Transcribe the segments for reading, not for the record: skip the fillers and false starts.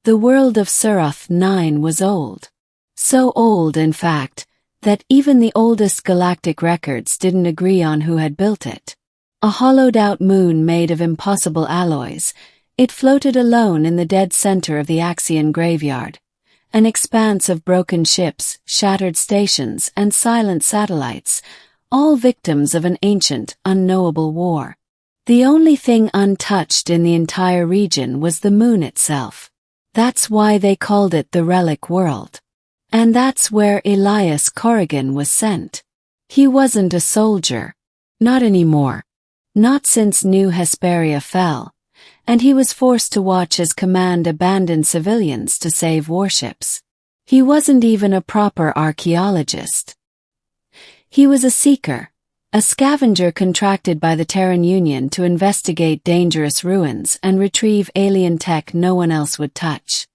The world of Surath 9 was old. So old, in fact, that even the oldest galactic records didn't agree on who had built it. A hollowed-out moon made of impossible alloys, it floated alone in the dead center of the Axian graveyard, an expanse of broken ships, shattered stations, and silent satellites, all victims of an ancient, unknowable war. The only thing untouched in the entire region was the moon itself. That's why they called it the Relic World. And that's where Elias Corrigan was sent. He wasn't a soldier. Not anymore. Not since New Hesperia fell, and he was forced to watch as command abandoned civilians to save warships. He wasn't even a proper archaeologist. He was a seeker, a scavenger contracted by the Terran Union to investigate dangerous ruins and retrieve alien tech no one else would touch.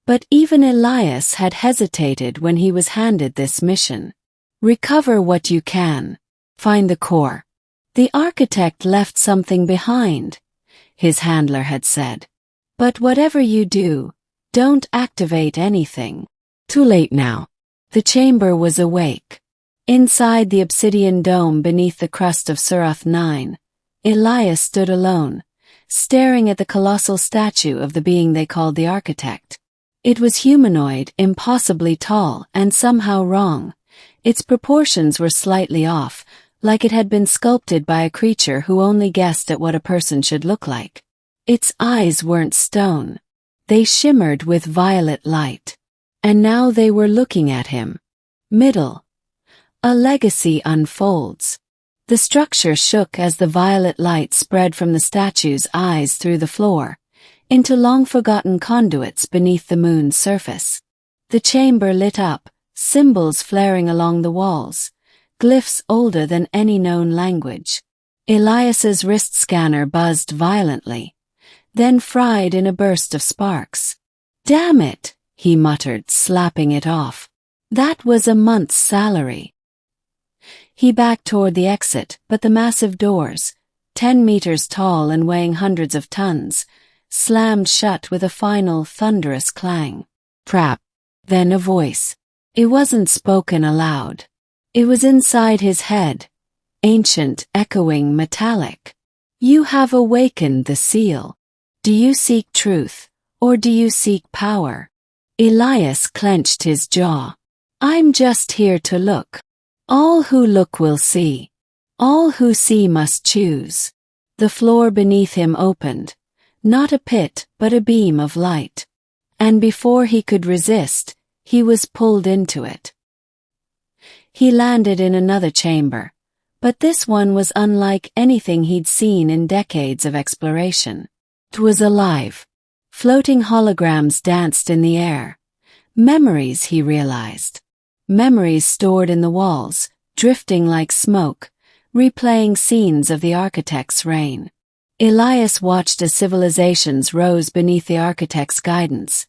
But even Elias had hesitated when he was handed this mission. Recover what you can. Find the core. The architect left something behind, his handler had said. But whatever you do, don't activate anything. Too late now. The chamber was awake. Inside the obsidian dome beneath the crust of Surath 9, Elias stood alone, staring at the colossal statue of the being they called the architect. It was humanoid, impossibly tall, and somehow wrong. Its proportions were slightly off, like it had been sculpted by a creature who only guessed at what a person should look like. Its eyes weren't stone. They shimmered with violet light. And now they were looking at him. Middle. A legacy unfolds. The structure shook as the violet light spread from the statue's eyes through the floor, into long-forgotten conduits beneath the moon's surface. The chamber lit up, symbols flaring along the walls, glyphs older than any known language. Elias's wrist scanner buzzed violently, then fried in a burst of sparks. "Damn it," he muttered, slapping it off. That was a month's salary. He backed toward the exit, but the massive doors, 10 meters tall and weighing hundreds of tons, slammed shut with a final thunderous clang. Trap. Then a voice. It wasn't spoken aloud. It was inside his head, ancient, echoing, metallic. "You have awakened the seal. Do you seek truth, or do you seek power?" Elias clenched his jaw. "I'm just here to look. All who look will see. All who see must choose." The floor beneath him opened, not a pit but a beam of light. And before he could resist, he was pulled into it. He landed in another chamber, but this one was unlike anything he'd seen in decades of exploration. It was alive. Floating holograms danced in the air. Memories, he realized. Memories stored in the walls, drifting like smoke, replaying scenes of the architect's reign. Elias watched as civilizations rose beneath the architect's guidance.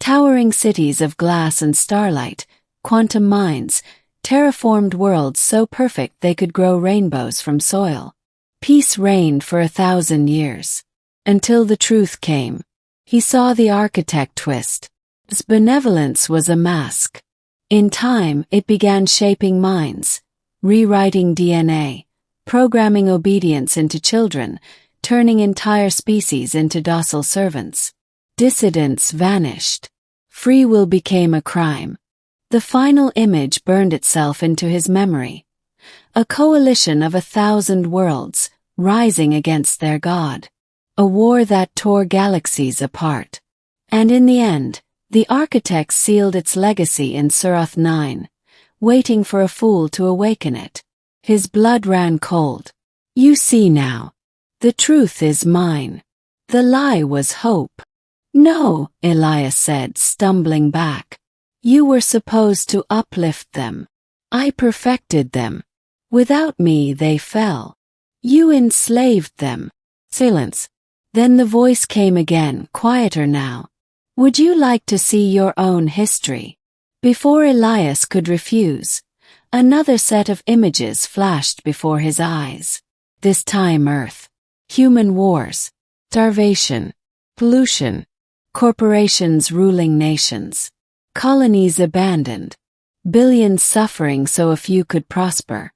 Towering cities of glass and starlight, quantum mines, terraformed worlds so perfect they could grow rainbows from soil. Peace reigned for 1,000 years. Until the truth came. He saw the architect twist. His benevolence was a mask. In time, it began shaping minds, rewriting DNA, programming obedience into children, turning entire species into docile servants. Dissidents vanished. Free will became a crime. The final image burned itself into his memory. A coalition of 1,000 worlds, rising against their god. A war that tore galaxies apart. And in the end, the architect sealed its legacy in Surath 9, waiting for a fool to awaken it. His blood ran cold. "You see now. The truth is mine. The lie was hope." "No," Elias said, stumbling back. "You were supposed to uplift them. I perfected them. Without me they fell. You enslaved them." Silence. Then the voice came again, quieter now. "Would you like to see your own history?" Before Elias could refuse, another set of images flashed before his eyes. This time Earth. Human wars. Starvation. Pollution. corporations ruling nations, colonies abandoned, billions suffering so a few could prosper.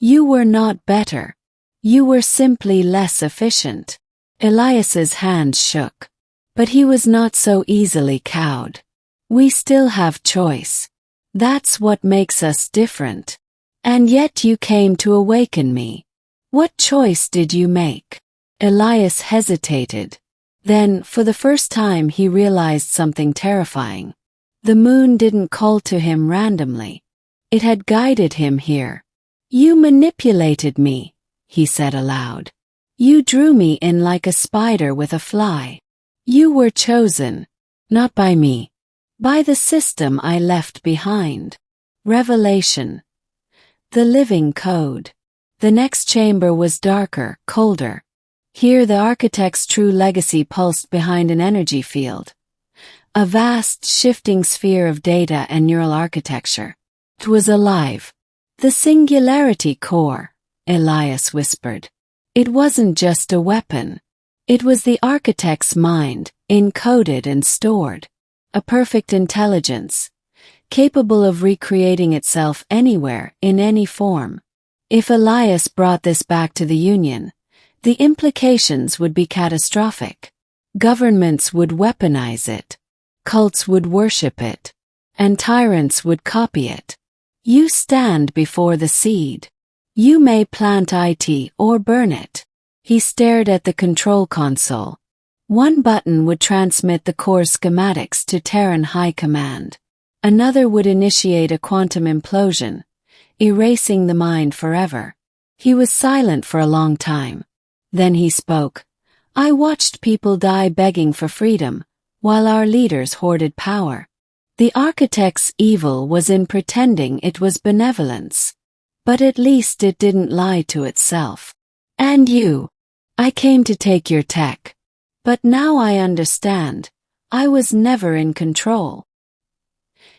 You were not better. You were simply less efficient. Elias's hands shook. But he was not so easily cowed. We still have choice. That's what makes us different. And yet you came to awaken me. What choice did you make? Elias hesitated. Then, for the first time, he realized something terrifying. The moon didn't call to him randomly. It had guided him here. You manipulated me, he said aloud. You drew me in like a spider with a fly. You were chosen, not by me, by the system I left behind. Revelation. The living code. The next chamber was darker, colder. Here the architect's true legacy pulsed behind an energy field. A vast, shifting sphere of data and neural architecture. It was alive. The singularity core, Elias whispered. It wasn't just a weapon. It was the architect's mind, encoded and stored. A perfect intelligence, capable of recreating itself anywhere, in any form. If Elias brought this back to the Union, the implications would be catastrophic. Governments would weaponize it. Cults would worship it. And tyrants would copy it. You stand before the seed. You may plant it or burn it. He stared at the control console. One button would transmit the core schematics to Terran High Command. Another would initiate a quantum implosion, erasing the mind forever. He was silent for a long time. Then he spoke. I watched people die begging for freedom, while our leaders hoarded power. The architect's evil was in pretending it was benevolence. But at least it didn't lie to itself. And you. I came to take your tech. But now I understand. I was never in control.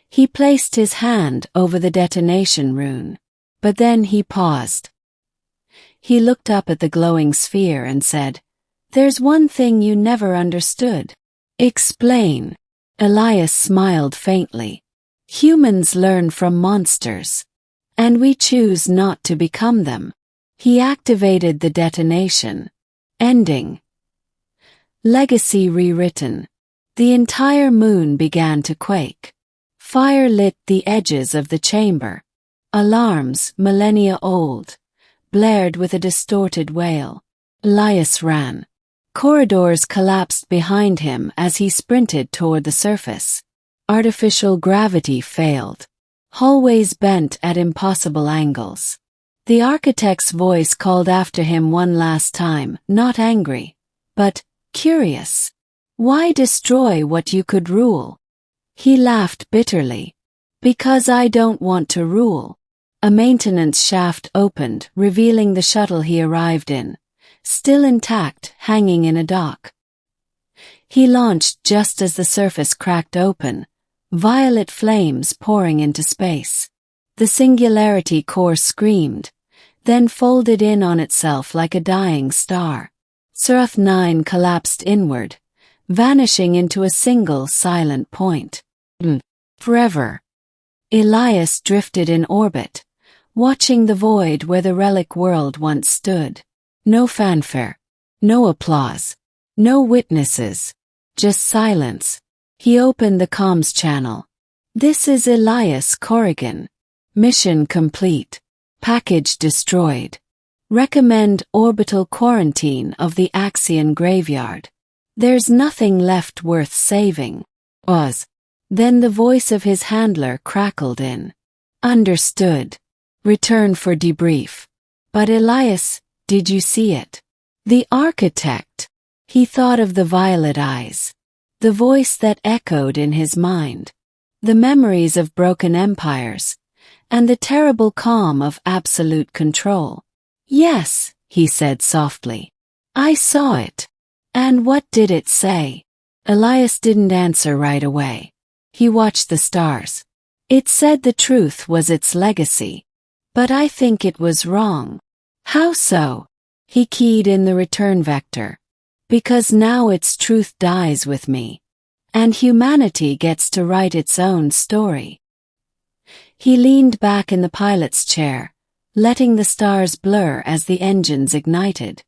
He placed his hand over the detonation rune. But then he paused. He looked up at the glowing sphere and said, There's one thing you never understood. Explain. Elias smiled faintly. Humans learn from monsters. And we choose not to become them. He activated the detonation. Ending. Legacy rewritten. The entire moon began to quake. Fire lit the edges of the chamber. Alarms, millennia old, blared with a distorted wail. Elias ran. Corridors collapsed behind him as he sprinted toward the surface. Artificial gravity failed. Hallways bent at impossible angles. The architect's voice called after him one last time, not angry, but curious. Why destroy what you could rule? He laughed bitterly. Because I don't want to rule. A maintenance shaft opened, revealing the shuttle he arrived in, still intact, hanging in a dock. He launched just as the surface cracked open, violet flames pouring into space. The singularity core screamed, then folded in on itself like a dying star. Surath 9 collapsed inward, vanishing into a single silent point. Forever. Elias drifted in orbit, watching the void where the relic world once stood. No fanfare. No applause. No witnesses. Just silence. He opened the comms channel. This is Elias Corrigan. Mission complete. Package destroyed. Recommend orbital quarantine of the Axion graveyard. There's nothing left worth saving. Oz. Then the voice of his handler crackled in. Understood. Return for debrief. But Elias, did you see it? The architect. He thought of the violet eyes. The voice that echoed in his mind. The memories of broken empires. And the terrible calm of absolute control. Yes, he said softly. I saw it. And what did it say? Elias didn't answer right away. He watched the stars. It said the truth was its legacy. But I think it was wrong. How so? He keyed in the return vector. Because now its truth dies with me. And humanity gets to write its own story. He leaned back in the pilot's chair, letting the stars blur as the engines ignited.